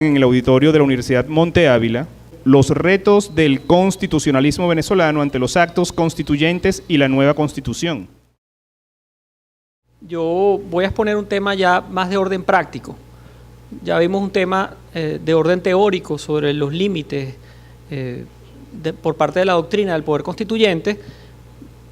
en el auditorio de la Universidad Monte Ávila, los retos del constitucionalismo venezolano ante los actos constituyentes y la nueva Constitución. Yo voy a exponer un tema ya más de orden práctico. Ya vimos un tema de orden teórico sobre los límites por parte de la doctrina del poder constituyente.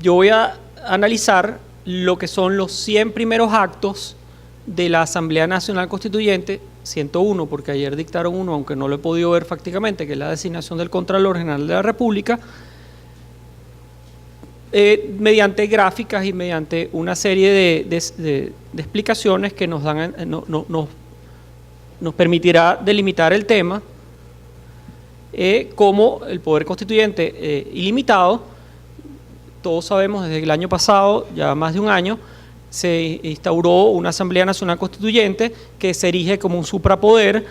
Yo voy a analizar lo que son los 100 primeros actos de la Asamblea Nacional Constituyente, 101, porque ayer dictaron uno, aunque no lo he podido ver fácticamente, que es la designación del Contralor General de la República, mediante gráficas y mediante una serie de explicaciones que nos permitirá delimitar el tema, como el poder constituyente ilimitado. Todos sabemos, desde el año pasado, ya más de un año, se instauró una Asamblea Nacional Constituyente que se erige como un suprapoder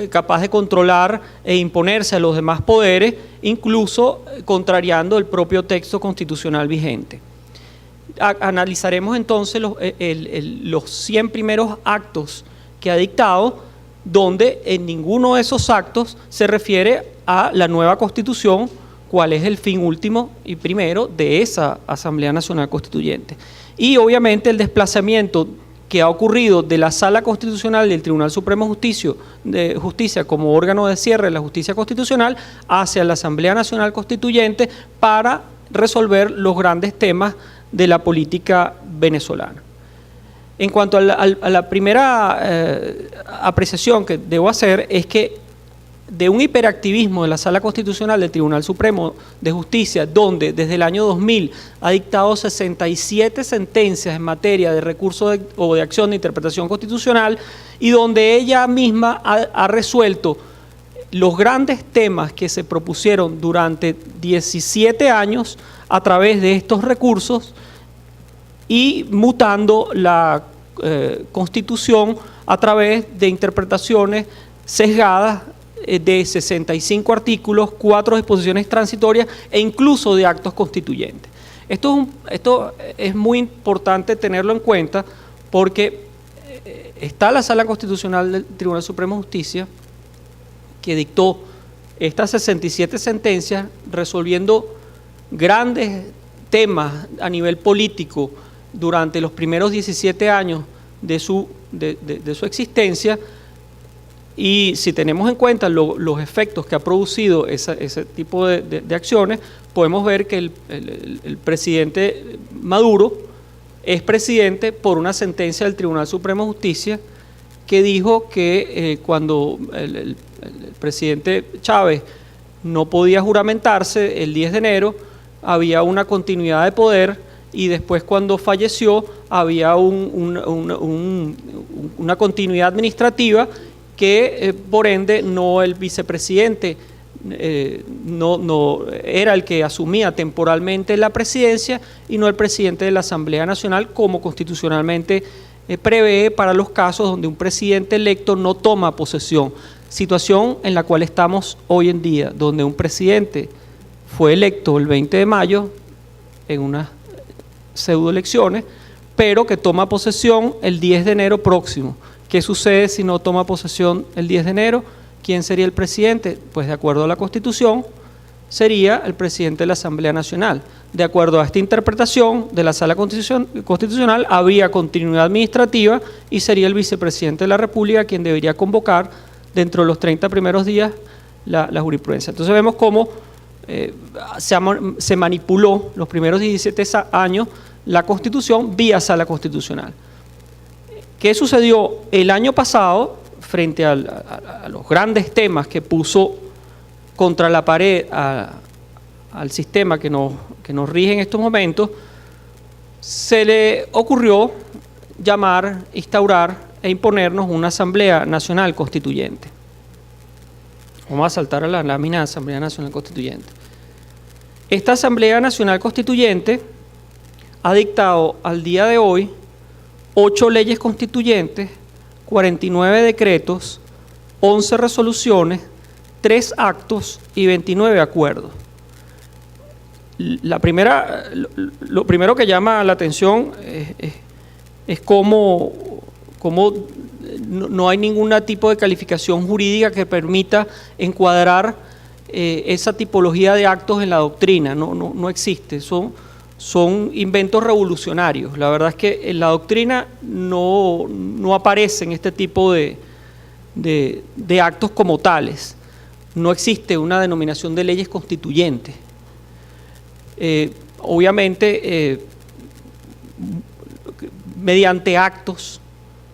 capaz de controlar e imponerse a los demás poderes, incluso contrariando el propio texto constitucional vigente. Analizaremos entonces los 100 primeros actos que ha dictado, donde en ninguno de esos actos se refiere a la nueva Constitución, cuál es el fin último y primero de esa Asamblea Nacional Constituyente. Y obviamente el desplazamiento que ha ocurrido de la Sala Constitucional del Tribunal Supremo de Justicia como órgano de cierre de la justicia constitucional hacia la Asamblea Nacional Constituyente para resolver los grandes temas de la política venezolana. En cuanto a la primera apreciación que debo hacer es que de un hiperactivismo de la Sala Constitucional del Tribunal Supremo de Justicia, donde desde el año 2000 ha dictado 67 sentencias en materia de recurso o de acción de interpretación constitucional, y donde ella misma ha resuelto los grandes temas que se propusieron durante 17 años a través de estos recursos y mutando la Constitución a través de interpretaciones sesgadas de 65 artículos, 4 disposiciones transitorias e incluso de actos constituyentes. Esto es muy importante tenerlo en cuenta porque está la Sala Constitucional del Tribunal Supremo de Justicia que dictó estas 67 sentencias resolviendo grandes temas a nivel político durante los primeros 17 años de su existencia. Y si tenemos en cuenta los efectos que ha producido ese tipo de acciones, podemos ver que el presidente Maduro es presidente por una sentencia del Tribunal Supremo de Justicia que dijo que cuando el presidente Chávez no podía juramentarse el 10 de enero, había una continuidad de poder, y después cuando falleció había una continuidad administrativa que por ende no el vicepresidente no era el que asumía temporalmente la presidencia y no el presidente de la Asamblea Nacional, como constitucionalmente prevé para los casos donde un presidente electo no toma posesión, situación en la cual estamos hoy en día, donde un presidente fue electo el 20 de mayo en unas pseudoelecciones, pero que toma posesión el 10 de enero próximo. ¿Qué sucede si no toma posesión el 10 de enero? ¿Quién sería el presidente? Pues de acuerdo a la Constitución, sería el presidente de la Asamblea Nacional. De acuerdo a esta interpretación de la Sala Constitucional, habría continuidad administrativa y sería el vicepresidente de la República quien debería convocar dentro de los 30 primeros días la jurisprudencia. Entonces vemos cómo se manipuló los primeros 17 años la Constitución vía Sala Constitucional. ¿Qué sucedió el año pasado frente a los grandes temas que puso contra la pared al sistema que nos rige en estos momentos? Se le ocurrió instaurar e imponernos una Asamblea Nacional Constituyente. Vamos a saltar a la lámina de Asamblea Nacional Constituyente. Esta Asamblea Nacional Constituyente ha dictado al día de hoy 8 leyes constituyentes, 49 decretos, 11 resoluciones, 3 actos y 29 acuerdos. Lo primero que llama la atención es cómo no hay ningún tipo de calificación jurídica que permita encuadrar esa tipología de actos en la doctrina, no existe, son inventos revolucionarios. La verdad es que en la doctrina no aparecen este tipo de actos como tales. No existe una denominación de leyes constituyentes. Obviamente, mediante actos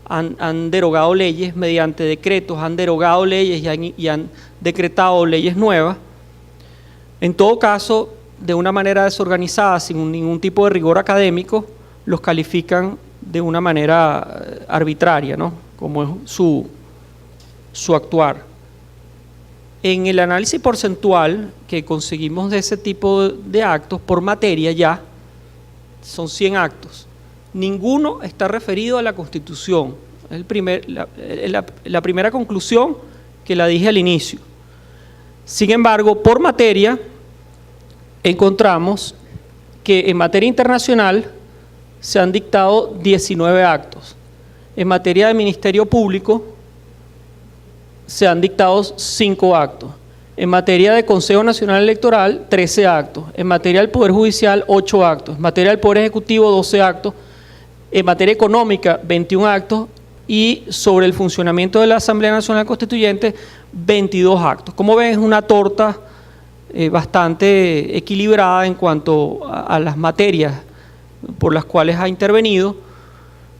han derogado leyes, mediante decretos han derogado leyes y han decretado leyes nuevas. En todo caso, de una manera desorganizada, sin ningún tipo de rigor académico, los califican de una manera arbitraria, ¿no? Como es su actuar. En el análisis porcentual que conseguimos de ese tipo de actos por materia ya, son 100 actos. Ninguno está referido a la Constitución. Es la primera conclusión que la dije al inicio. Sin embargo, por materia, encontramos que en materia internacional se han dictado 19 actos. En materia de Ministerio Público se han dictado 5 actos. En materia de Consejo Nacional Electoral, 13 actos. En materia del Poder Judicial, 8 actos. En materia del Poder Ejecutivo, 12 actos. En materia económica, 21 actos. Y sobre el funcionamiento de la Asamblea Nacional Constituyente, 22 actos. Como ven, es una torta bastante equilibrada en cuanto a las materias por las cuales ha intervenido,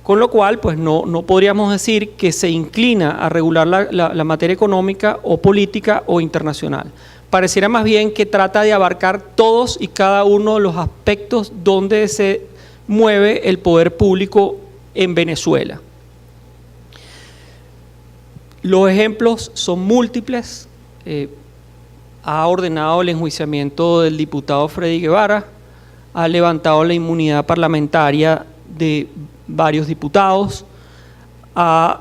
con lo cual pues no podríamos decir que se inclina a regular la materia económica o política o internacional. Pareciera más bien que trata de abarcar todos y cada uno de los aspectos donde se mueve el poder público en Venezuela. Los ejemplos son múltiples. Ha ordenado el enjuiciamiento del diputado Freddy Guevara, ha levantado la inmunidad parlamentaria de varios diputados, ha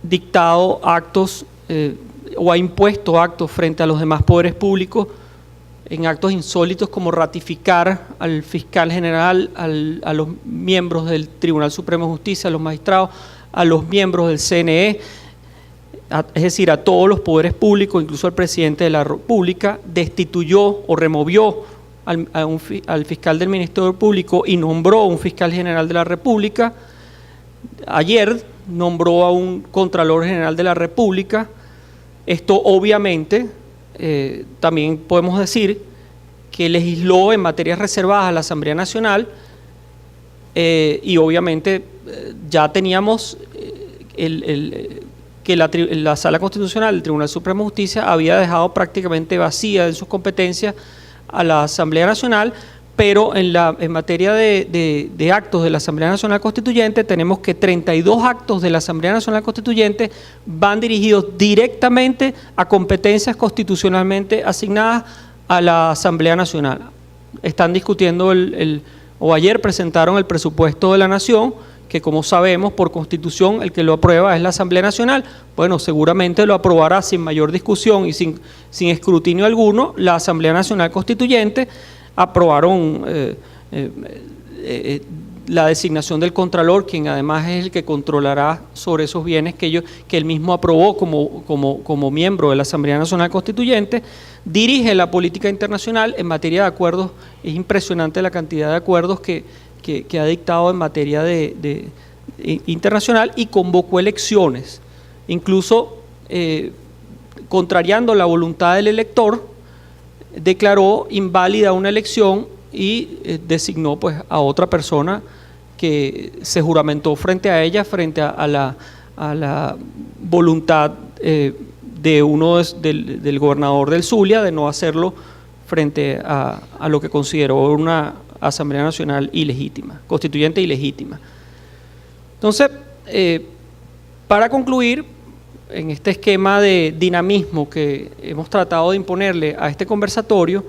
dictado actos o ha impuesto actos frente a los demás poderes públicos en actos insólitos como ratificar al fiscal general, a los miembros del Tribunal Supremo de Justicia, a los magistrados, a los miembros del CNE, es decir, a todos los poderes públicos, incluso al presidente de la República. Destituyó o removió al fiscal del Ministerio Público y nombró a un fiscal general de la República. Ayer nombró a un Contralor General de la República. Esto obviamente también podemos decir que legisló en materias reservadas a la Asamblea Nacional y obviamente ya teníamos que la Sala Constitucional del Tribunal Supremo de Justicia había dejado prácticamente vacía en sus competencias a la Asamblea Nacional, pero en materia de actos de la Asamblea Nacional Constituyente tenemos que 32 actos de la Asamblea Nacional Constituyente van dirigidos directamente a competencias constitucionalmente asignadas a la Asamblea Nacional. Están discutiendo o ayer presentaron el presupuesto de la Nación, que como sabemos por Constitución el que lo aprueba es la Asamblea Nacional. Bueno, seguramente lo aprobará sin mayor discusión y sin escrutinio alguno la Asamblea Nacional Constituyente. Aprobaron la designación del Contralor, quien además es el que controlará sobre esos bienes que él mismo aprobó como miembro de la Asamblea Nacional Constituyente. Dirige la política internacional en materia de acuerdos. Es impresionante la cantidad de acuerdos que ha dictado en materia de internacional, y convocó elecciones, incluso contrariando la voluntad del elector, declaró inválida una elección y designó pues a otra persona que se juramentó frente a ella, frente a la voluntad del gobernador del Zulia de no hacerlo frente a lo que consideró una Asamblea Nacional ilegítima, constituyente ilegítima. Entonces, para concluir, en este esquema de dinamismo que hemos tratado de imponerle a este conversatorio,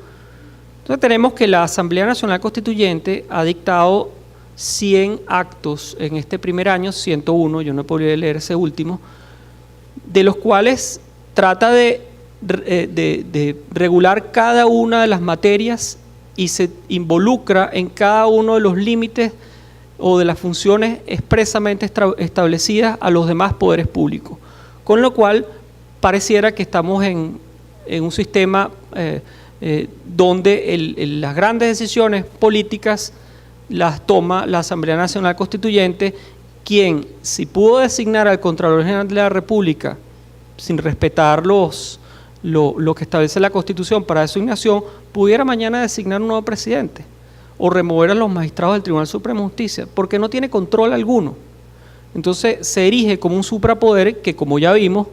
entonces tenemos que la Asamblea Nacional Constituyente ha dictado 100 actos en este primer año, 101, yo no he podido leer ese último, de los cuales trata de regular cada una de las materias y se involucra en cada uno de los límites o de las funciones expresamente establecidas a los demás poderes públicos. Con lo cual, pareciera que estamos en un sistema donde las grandes decisiones políticas las toma la Asamblea Nacional Constituyente, quien, si pudo designar al Contralor General de la República sin respetar lo que establece la Constitución para designación, pudiera mañana designar un nuevo presidente o remover a los magistrados del Tribunal Supremo de Justicia, porque no tiene control alguno. Entonces se erige como un suprapoder que, como ya vimos,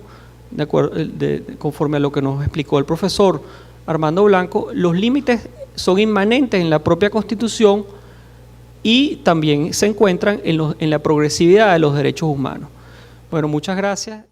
conforme a lo que nos explicó el profesor Armando Blanco, los límites son inmanentes en la propia Constitución y también se encuentran en la progresividad de los derechos humanos. Bueno, muchas gracias.